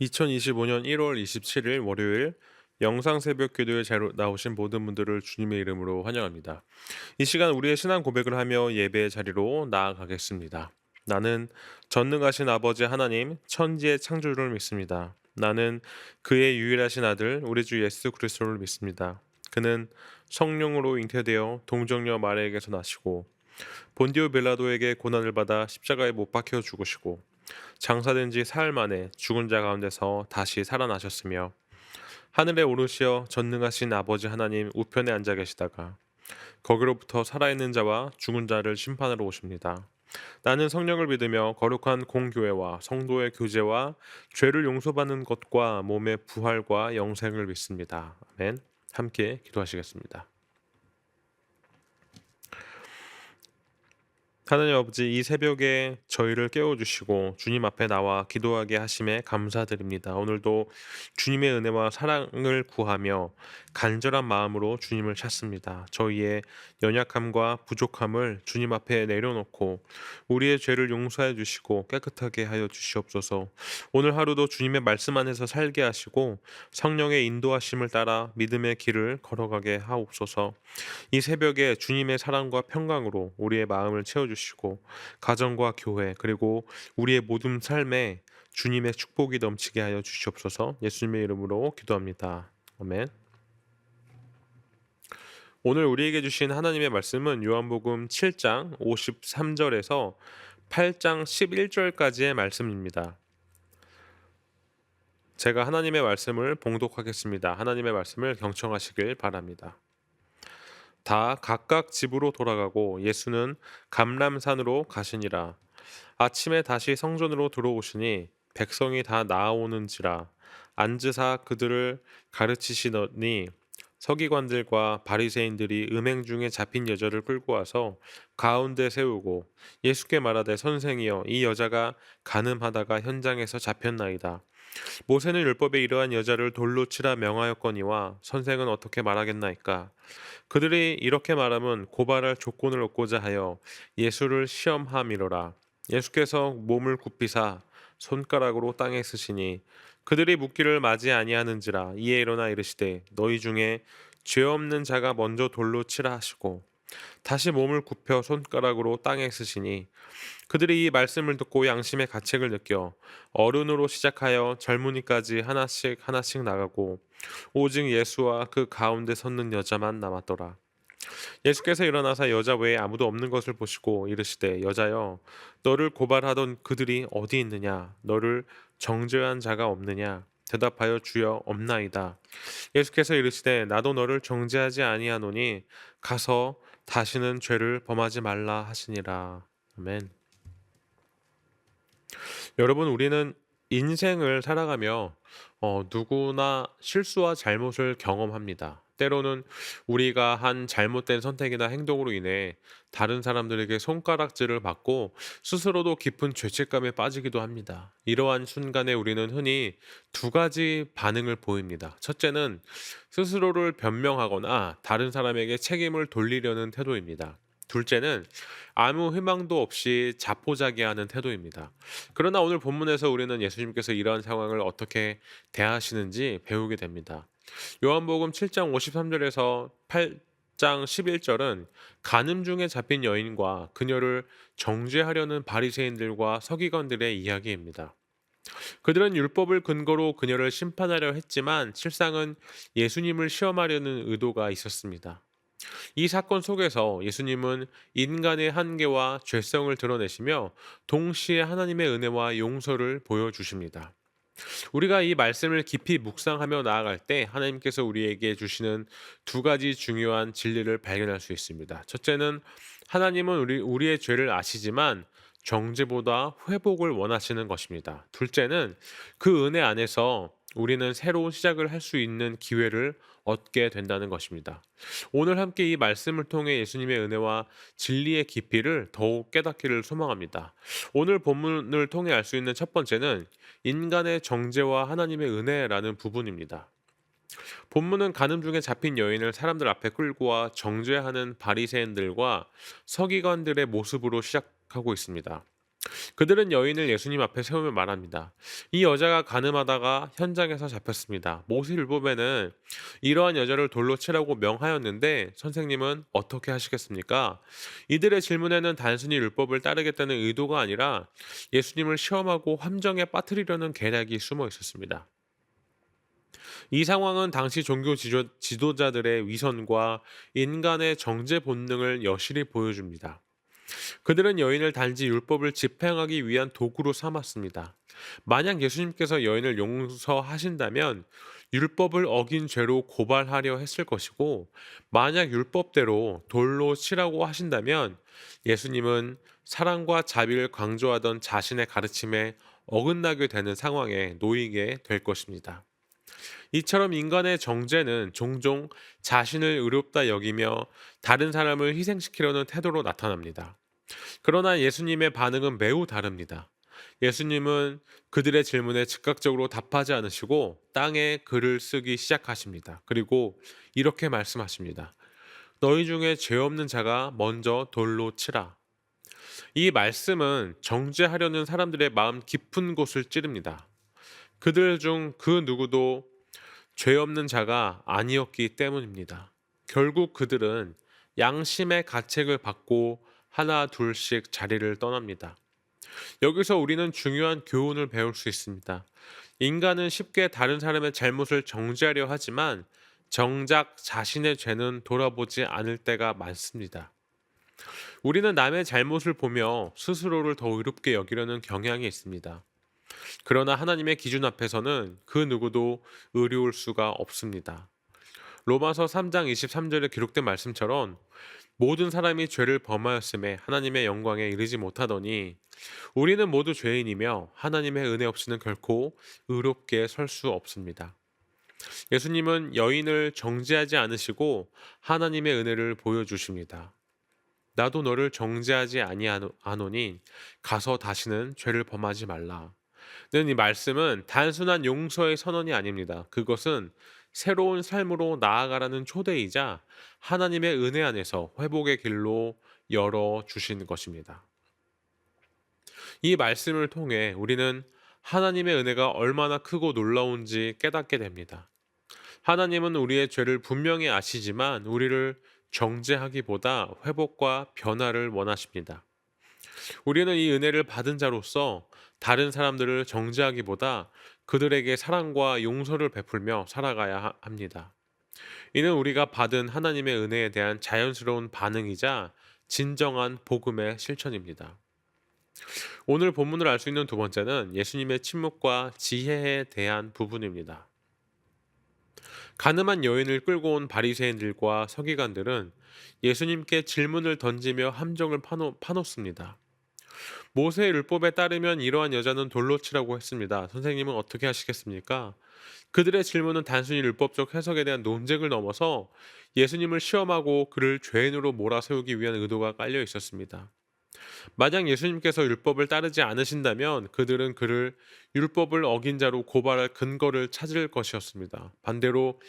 2025년 1월 27일 월요일 영상 새벽 기도에 잘 나오신 모든 분들을 주님의 이름으로 환영합니다. 이 시간 우리의 신앙 고백을 하며 예배의 자리로 나아가겠습니다. 나는 전능하신 아버지 하나님 천지의 창조주를 믿습니다. 나는 그의 유일하신 아들 우리 주 예수 그리스도를 믿습니다. 그는 성령으로 잉태되어 동정녀 마리아에게서 나시고 본디오 빌라도에게 고난을 받아 십자가에 못 박혀 죽으시고 장사된 지 사흘 만에 죽은 자 가운데서 다시 살아나셨으며 하늘에 오르시어 전능하신 아버지 하나님 우편에 앉아 계시다가 거기로부터 살아있는 자와 죽은 자를 심판하러 오십니다. 나는 성령을 믿으며 거룩한 공교회와 성도의 교제와 죄를 용서받는 것과 몸의 부활과 영생을 믿습니다. 아멘. 함께 기도하시겠습니다. 하나님 아버지, 이 새벽에 저희를 깨워주시고 주님 앞에 나와 기도하게 하심에 감사드립니다. 오늘도 주님의 은혜와 사랑을 구하며 간절한 마음으로 주님을 찾습니다. 저희의 연약함과 부족함을 주님 앞에 내려놓고 우리의 죄를 용서해 주시고 깨끗하게 하여 주시옵소서. 오늘 하루도 주님의 말씀 안에서 살게 하시고 성령의 인도하심을 따라 믿음의 길을 걸어가게 하옵소서. 이 새벽에 주님의 사랑과 평강으로 우리의 마음을 채워주시고 가정과 교회 그리고 우리의 모든 삶에 주님의 축복이 넘치게 하여 주시옵소서. 예수님의 이름으로 기도합니다. 아멘. 오늘 우리에게 주신 하나님의 말씀은 요한복음 7장 53절에서 8장 11절까지의 말씀입니다. 제가 하나님의 말씀을 봉독하겠습니다. 하나님의 말씀을 경청하시길 바랍니다. 다 각각 집으로 돌아가고 예수는 감람산으로 가시니라. 아침에 다시 성전으로 들어오시니 백성이 다 나아오는지라 앉으사 그들을 가르치시더니 서기관들과 바리새인들이 음행 중에 잡힌 여자를 끌고 와서 가운데 세우고 예수께 말하되 선생이여 이 여자가 간음하다가 현장에서 잡혔나이다. 모세는 율법에 이러한 여자를 돌로 치라 명하였거니와 선생은 어떻게 말하겠나이까. 그들이 이렇게 말하면 고발할 조건을 얻고자 하여 예수를 시험함이로라. 예수께서 몸을 굽히사 손가락으로 땅에 쓰시니 그들이 묻기를 맞이 아니하는지라. 이에 일어나 이르시되 너희 중에 죄 없는 자가 먼저 돌로 치라 하시고 다시 몸을 굽혀 손가락으로 땅에 쓰시니 그들이 이 말씀을 듣고 양심의 가책을 느껴 어른으로 시작하여 젊은이까지 하나씩 하나씩 나가고 오직 예수와 그 가운데 섰는 여자만 남았더라. 예수께서 일어나사 여자 외에 아무도 없는 것을 보시고 이르시되 여자여 너를 고발하던 그들이 어디 있느냐 너를 정죄한 자가 없느냐 대답하여 주여 없나이다. 예수께서 이르시되 나도 너를 정죄하지 아니하노니 가서 다시는 죄를 범하지 말라 하시니라. 아멘. 여러분, 우리는 인생을 살아가며 누구나 실수와 잘못을 경험합니다. 때로는 우리가 한 잘못된 선택이나 행동으로 인해 다른 사람들에게 손가락질을 받고 스스로도 깊은 죄책감에 빠지기도 합니다. 이러한 순간에 우리는 흔히 두 가지 반응을 보입니다. 첫째는 스스로를 변명하거나 다른 사람에게 책임을 돌리려는 태도입니다. 둘째는 아무 희망도 없이 자포자기하는 태도입니다. 그러나 오늘 본문에서 우리는 예수님께서 이러한 상황을 어떻게 대하시는지 배우게 됩니다. 요한복음 7장 53절에서 8장 11절은 간음 중에 잡힌 여인과 그녀를 정죄하려는 바리새인들과 서기관들의 이야기입니다. 그들은 율법을 근거로 그녀를 심판하려 했지만 실상은 예수님을 시험하려는 의도가 있었습니다. 이 사건 속에서 예수님은 인간의 한계와 죄성을 드러내시며 동시에 하나님의 은혜와 용서를 보여주십니다. 우리가 이 말씀을 깊이 묵상하며 나아갈 때 하나님께서 우리에게 주시는 두 가지 중요한 진리를 발견할 수 있습니다. 첫째는 하나님은 우리의 죄를 아시지만 정죄보다 회복을 원하시는 것입니다. 둘째는 그 은혜 안에서 우리는 새로운 시작을 할 수 있는 기회를 얻게 된다는 것입니다. 오늘 함께 이 말씀을 통해 예수님의 은혜와 진리의 깊이를 더욱 깨닫기를 소망합니다. 오늘 본문을 통해 알 수 있는 첫 번째는 인간의 정죄와 하나님의 은혜라는 부분입니다. 본문은 간음 중에 잡힌 여인을 사람들 앞에 끌고 와 정죄하는 바리새인들과 서기관들의 모습으로 시작하고 있습니다. 그들은 여인을 예수님 앞에 세우며 말합니다. 이 여자가 간음하다가 현장에서 잡혔습니다. 모세율법에는 이러한 여자를 돌로 치라고 명하였는데 선생님은 어떻게 하시겠습니까? 이들의 질문에는 단순히 율법을 따르겠다는 의도가 아니라 예수님을 시험하고 함정에 빠뜨리려는 계략이 숨어 있었습니다. 이 상황은 당시 종교 지도자들의 위선과 인간의 정죄 본능을 여실히 보여줍니다. 그들은 여인을 단지 율법을 집행하기 위한 도구로 삼았습니다. 만약 예수님께서 여인을 용서하신다면 율법을 어긴 죄로 고발하려 했을 것이고, 만약 율법대로 돌로 치라고 하신다면 예수님은 사랑과 자비를 강조하던 자신의 가르침에 어긋나게 되는 상황에 놓이게 될 것입니다. 이처럼 인간의 정죄는 종종 자신을 의롭다 여기며 다른 사람을 희생시키려는 태도로 나타납니다. 그러나 예수님의 반응은 매우 다릅니다. 예수님은 그들의 질문에 즉각적으로 답하지 않으시고 땅에 글을 쓰기 시작하십니다. 그리고 이렇게 말씀하십니다. 너희 중에 죄 없는 자가 먼저 돌로 치라. 이 말씀은 정죄하려는 사람들의 마음 깊은 곳을 찌릅니다. 그들 중 그 누구도 죄 없는 자가 아니었기 때문입니다. 결국 그들은 양심의 가책을 받고 하나 둘씩 자리를 떠납니다. 여기서 우리는 중요한 교훈을 배울 수 있습니다. 인간은 쉽게 다른 사람의 잘못을 정죄하려 하지만 정작 자신의 죄는 돌아보지 않을 때가 많습니다. 우리는 남의 잘못을 보며 스스로를 더 의롭게 여기려는 경향이 있습니다. 그러나 하나님의 기준 앞에서는 그 누구도 의로울 수가 없습니다. 로마서 3장 23절에 기록된 말씀처럼 모든 사람이 죄를 범하였음에 하나님의 영광에 이르지 못하더니 우리는 모두 죄인이며 하나님의 은혜 없이는 결코 의롭게 설 수 없습니다. 예수님은 여인을 정죄하지 않으시고 하나님의 은혜를 보여주십니다. 나도 너를 정죄하지 아니하노니 가서 다시는 죄를 범하지 말라. 는 이 말씀은 단순한 용서의 선언이 아닙니다. 그것은 새로운 삶으로 나아가라는 초대이자 하나님의 은혜 안에서 회복의 길로 열어 주신 것입니다. 이 말씀을 통해 우리는 하나님의 은혜가 얼마나 크고 놀라운지 깨닫게 됩니다. 하나님은 우리의 죄를 분명히 아시지만 우리를 정죄하기보다 회복과 변화를 원하십니다. 우리는 이 은혜를 받은 자로서 다른 사람들을 정죄하기보다 그들에게 사랑과 용서를 베풀며 살아가야 합니다. 이는 우리가 받은 하나님의 은혜에 대한 자연스러운 반응이자 진정한 복음의 실천입니다. 오늘 본문을 알 수 있는 두 번째는 예수님의 침묵과 지혜에 대한 부분입니다. 가늠한 여인을 끌고 온 바리새인들과 서기관들은 예수님께 질문을 던지며 함정을 파놓습니다. 모세의 율법에 따르면 이러한 여자는 돌로 치라고 했습니다. 선생님은 어떻게 하시겠습니까? 그들의 질문은 단순히 율법적 해석에 대한 논쟁을 넘어서 예수님을 시험하고 그를 죄인으로 몰아세우기 위한 의도가 깔려 있었습니다. 만약 예수님께서 율법을 따르지 않으신다면 그들은 그를 율법을 어긴 자로 고발할 근거를 찾을 것이었습니다. 반대로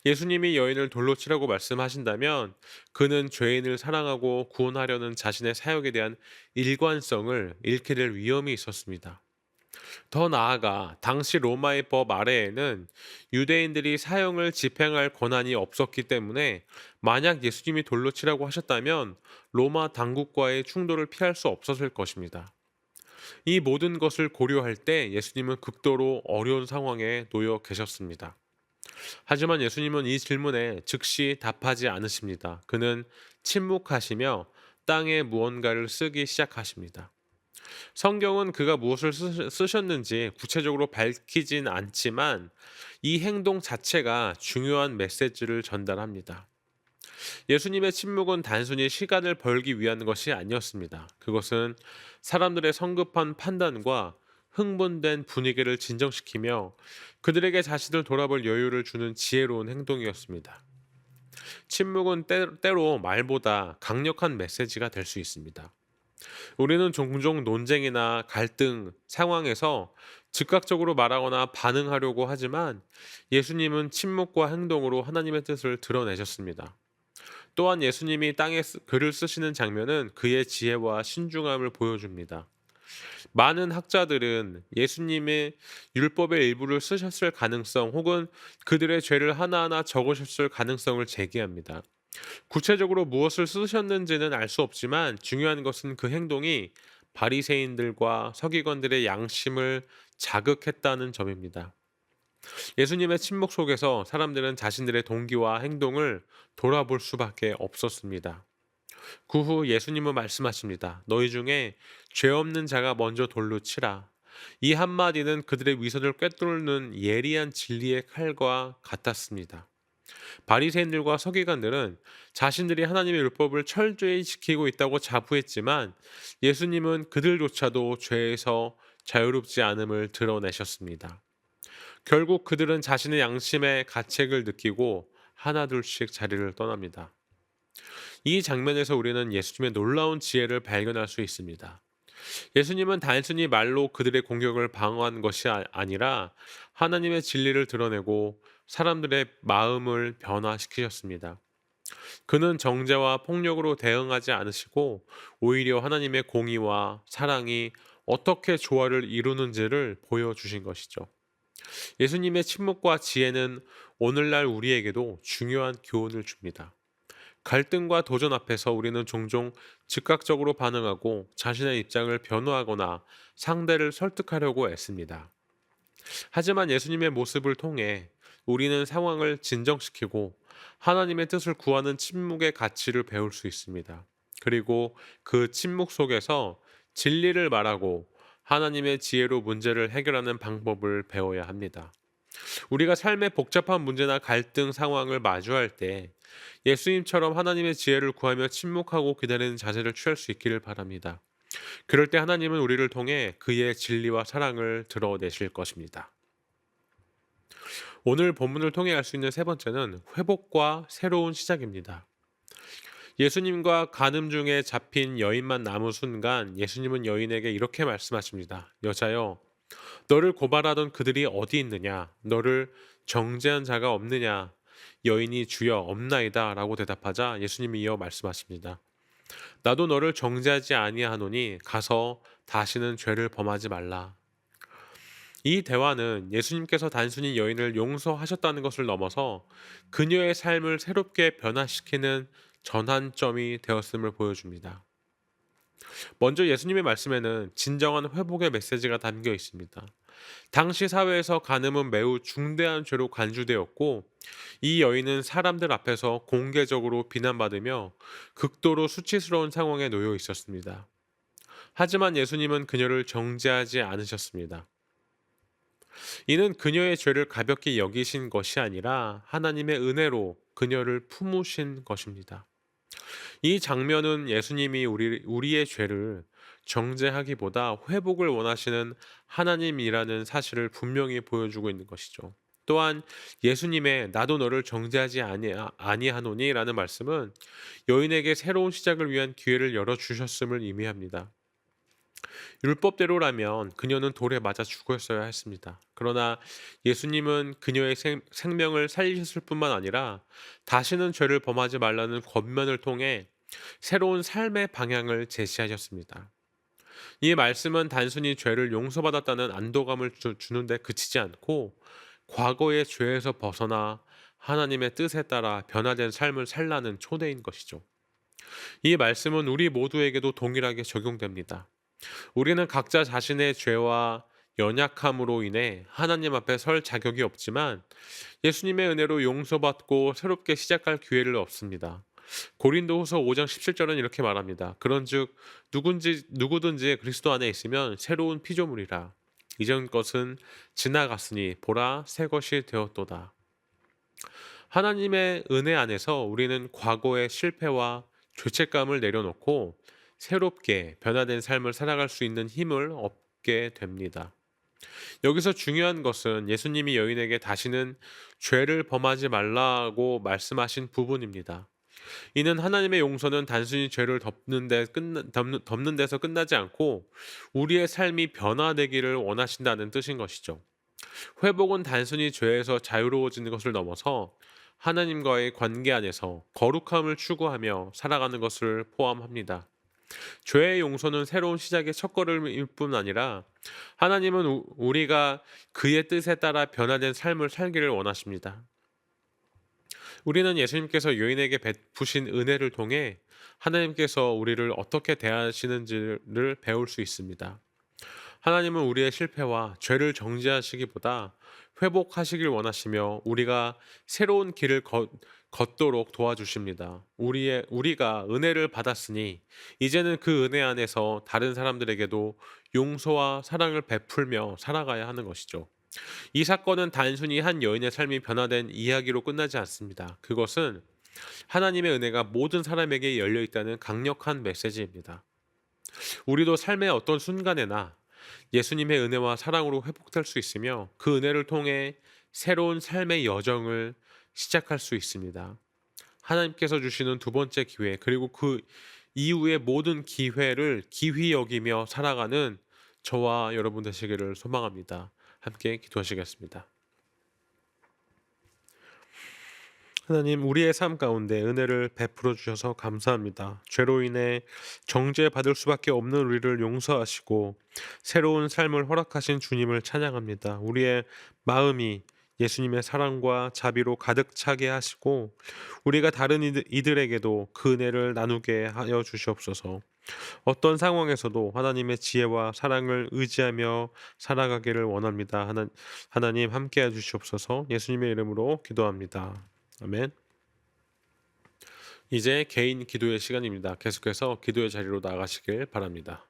예수님이 여인을 돌로 치라고 말씀하신다면 그는 죄인을 사랑하고 구원하려는 자신의 사역에 대한 일관성을 잃게 될 위험이 있었습니다. 더 나아가 당시 로마의 법 아래에는 유대인들이 사형을 집행할 권한이 없었기 때문에 만약 예수님이 돌로 치라고 하셨다면 로마 당국과의 충돌을 피할 수 없었을 것입니다. 이 모든 것을 고려할 때 예수님은 극도로 어려운 상황에 놓여 계셨습니다. 하지만 예수님은 이 질문에 즉시 답하지 않으십니다. 그는 침묵하시며 땅에 무언가를 쓰기 시작하십니다. 성경은 그가 무엇을 쓰셨는지 구체적으로 밝히진 않지만 이 행동 자체가 중요한 메시지를 전달합니다. 예수님의 침묵은 단순히 시간을 벌기 위한 것이 아니었습니다. 그것은 사람들의 성급한 판단과 흥분된 분위기를 진정시키며 그들에게 자신을 돌아볼 여유를 주는 지혜로운 행동이었습니다. 침묵은 때로 말보다 강력한 메시지가 될 수 있습니다. 우리는 종종 논쟁이나 갈등 상황에서 즉각적으로 말하거나 반응하려고 하지만 예수님은 침묵과 행동으로 하나님의 뜻을 드러내셨습니다. 또한 예수님이 땅에 글을 쓰시는 장면은 그의 지혜와 신중함을 보여줍니다. 많은 학자들은 예수님의 율법의 일부를 쓰셨을 가능성 혹은 그들의 죄를 하나하나 적으셨을 가능성을 제기합니다. 구체적으로 무엇을 쓰셨는지는 알 수 없지만 중요한 것은 그 행동이 바리새인들과 서기관들의 양심을 자극했다는 점입니다. 예수님의 침묵 속에서 사람들은 자신들의 동기와 행동을 돌아볼 수밖에 없었습니다. 그 후 예수님은 말씀하십니다. 너희 중에 죄 없는 자가 먼저 돌로 치라. 이 한마디는 그들의 위선을 꿰뚫는 예리한 진리의 칼과 같았습니다. 바리새인들과 서기관들은 자신들이 하나님의 율법을 철저히 지키고 있다고 자부했지만 예수님은 그들조차도 죄에서 자유롭지 않음을 드러내셨습니다. 결국 그들은 자신의 양심의 가책을 느끼고 하나둘씩 자리를 떠납니다. 이 장면에서 우리는 예수님의 놀라운 지혜를 발견할 수 있습니다. 예수님은 단순히 말로 그들의 공격을 방어한 것이 아니라 하나님의 진리를 드러내고 사람들의 마음을 변화시키셨습니다. 그는 정죄와 폭력으로 대응하지 않으시고 오히려 하나님의 공의와 사랑이 어떻게 조화를 이루는지를 보여주신 것이죠. 예수님의 침묵과 지혜는 오늘날 우리에게도 중요한 교훈을 줍니다. 갈등과 도전 앞에서 우리는 종종 즉각적으로 반응하고 자신의 입장을 변호하거나 상대를 설득하려고 애씁니다. 하지만 예수님의 모습을 통해 우리는 상황을 진정시키고 하나님의 뜻을 구하는 침묵의 가치를 배울 수 있습니다. 그리고 그 침묵 속에서 진리를 말하고 하나님의 지혜로 문제를 해결하는 방법을 배워야 합니다. 우리가 삶의 복잡한 문제나 갈등 상황을 마주할 때 예수님처럼 하나님의 지혜를 구하며 침묵하고 기다리는 자세를 취할 수 있기를 바랍니다. 그럴 때 하나님은 우리를 통해 그의 진리와 사랑을 드러내실 것입니다. 오늘 본문을 통해 알 수 있는 세 번째는 회복과 새로운 시작입니다. 예수님과 간음 중에 잡힌 여인만 남은 순간 예수님은 여인에게 이렇게 말씀하십니다. 여자여, 너를 고발하던 그들이 어디 있느냐? 너를 정죄한 자가 없느냐? 여인이 주여 없나이다 라고 대답하자 예수님이 이어 말씀하십니다. 나도 너를 정죄하지 아니하노니 가서 다시는 죄를 범하지 말라. 이 대화는 예수님께서 단순히 여인을 용서하셨다는 것을 넘어서 그녀의 삶을 새롭게 변화시키는 전환점이 되었음을 보여줍니다. 먼저 예수님의 말씀에는 진정한 회복의 메시지가 담겨 있습니다. 당시 사회에서 간음은 매우 중대한 죄로 간주되었고, 이 여인은 사람들 앞에서 공개적으로 비난받으며 극도로 수치스러운 상황에 놓여 있었습니다. 하지만 예수님은 그녀를 정죄하지 않으셨습니다. 이는 그녀의 죄를 가볍게 여기신 것이 아니라 하나님의 은혜로 그녀를 품으신 것입니다. 이 장면은 예수님이 우리의 죄를 정죄하기보다 회복을 원하시는 하나님이라는 사실을 분명히 보여주고 있는 것이죠. 또한 예수님의 나도 너를 정죄하지 아니하노니라는 말씀은 여인에게 새로운 시작을 위한 기회를 열어주셨음을 의미합니다. 율법대로라면 그녀는 돌에 맞아 죽었어야 했습니다. 그러나 예수님은 그녀의 생명을 살리셨을 뿐만 아니라 다시는 죄를 범하지 말라는 권면을 통해 새로운 삶의 방향을 제시하셨습니다. 이 말씀은 단순히 죄를 용서받았다는 안도감을 주는데 그치지 않고 과거의 죄에서 벗어나 하나님의 뜻에 따라 변화된 삶을 살라는 초대인 것이죠. 이 말씀은 우리 모두에게도 동일하게 적용됩니다. 우리는 각자 자신의 죄와 연약함으로 인해 하나님 앞에 설 자격이 없지만 예수님의 은혜로 용서받고 새롭게 시작할 기회를 얻습니다. 고린도후서 5장 17절은 이렇게 말합니다. 그런즉 누구든지 그리스도 안에 있으면 새로운 피조물이라. 이전 것은 지나갔으니 보라 새 것이 되었도다. 하나님의 은혜 안에서 우리는 과거의 실패와 죄책감을 내려놓고 새롭게 변화된 삶을 살아갈 수 있는 힘을 얻게 됩니다. 여기서 중요한 것은 예수님이 여인에게 다시는 죄를 범하지 말라고 말씀하신 부분입니다. 이는 하나님의 용서는 단순히 죄를 덮는 데서 끝나지 않고 우리의 삶이 변화되기를 원하신다는 뜻인 것이죠. 회복은 단순히 죄에서 자유로워지는 것을 넘어서 하나님과의 관계 안에서 거룩함을 추구하며 살아가는 것을 포함합니다. 죄의 용서는 새로운 시작의 첫걸음일 뿐 아니라 하나님은 우리가 그의 뜻에 따라 변화된 삶을 살기를 원하십니다. 우리는 예수님께서 여인에게 베푸신 은혜를 통해 하나님께서 우리를 어떻게 대하시는지를 배울 수 있습니다. 하나님은 우리의 실패와 죄를 정죄하시기보다 회복하시길 원하시며 우리가 새로운 길을 걷도록 도와주십니다. 우리가 은혜를 받았으니 이제는 그 은혜 안에서 다른 사람들에게도 용서와 사랑을 베풀며 살아가야 하는 것이죠. 이 사건은 단순히 한 여인의 삶이 변화된 이야기로 끝나지 않습니다. 그것은 하나님의 은혜가 모든 사람에게 열려 있다는 강력한 메시지입니다. 우리도 삶의 어떤 순간에나 예수님의 은혜와 사랑으로 회복될 수 있으며 그 은혜를 통해 새로운 삶의 여정을 시작할 수 있습니다. 하나님께서 주시는 두 번째 기회, 그리고 그 이후의 모든 기회를 기휘 여기며 살아가는 저와 여러분 되시기를 소망합니다. 함께 기도하시겠습니다. 하나님, 우리의 삶 가운데 은혜를 베풀어 주셔서 감사합니다. 죄로 인해 정죄받을 수밖에 없는 우리를 용서하시고 새로운 삶을 허락하신 주님을 찬양합니다. 우리의 마음이 예수님의 사랑과 자비로 가득 차게 하시고 우리가 다른 이들에게도 그 은혜를 나누게 하여 주시옵소서. 어떤 상황에서도 하나님의 지혜와 사랑을 의지하며 살아가기를 원합니다. 하나님 함께해 주시옵소서. 예수님의 이름으로 기도합니다. 아멘. 이제 개인 기도의 시간입니다. 계속해서 기도의 자리로 나가시길 바랍니다.